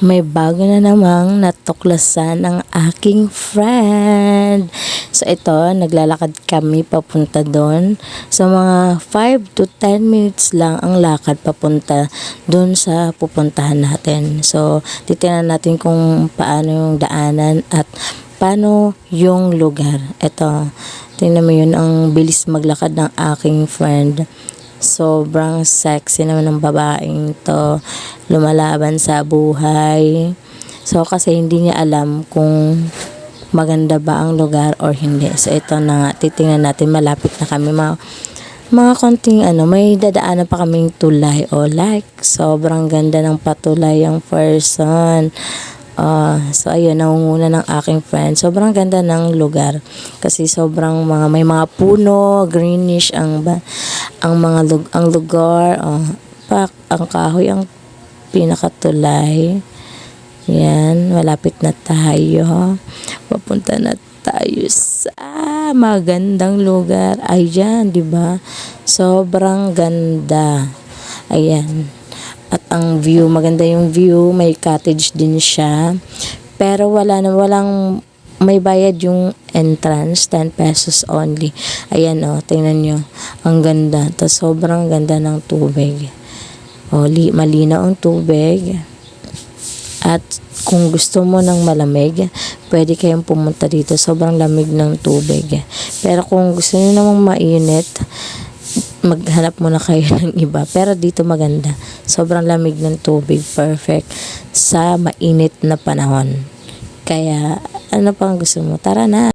May bago na namang natuklasan ng aking friend. So ito, naglalakad kami papunta doon. So mga 5 to 10 minutes lang ang lakad papunta doon sa pupuntahan natin. So titingnan natin kung paano yung daanan at paano yung lugar. Ito, tingnan mo yun, ang bilis maglakad ng aking friend. Sobrang sexy naman ng babaeng to, lumalaban sa buhay. So kasi hindi niya alam kung maganda ba ang lugar or hindi. So ito na nga, titingnan natin, malapit na kami, mga konting may dadaanan pa kaming tulay o sobrang ganda ng patulay ang person. So ayun, nangunguna ng aking friend. Sobrang ganda ng lugar kasi sobrang may mga puno, greenish ang lugar. Ang kahoy ang pinakatulay. Yan, malapit na tayo. Papunta na tayo sa magandang lugar. Ayan, 'di ba? Sobrang ganda. Ayan. At ang view, maganda yung view, may cottage din siya. Pero walang may bayad yung entrance, 10 pesos only. Ayan tingnan nyo. Ang ganda. Tapos sobrang ganda ng tubig. Malinaw ang tubig. At kung gusto mo ng malamig, pwede kayong pumunta dito. Sobrang lamig ng tubig. Pero kung gusto niyo namang mainit, maghanap muna kayo ng iba. Pero dito maganda. Sobrang lamig ng tubig. Perfect sa mainit na panahon. Kaya, ano pang gusto mo? Tara na!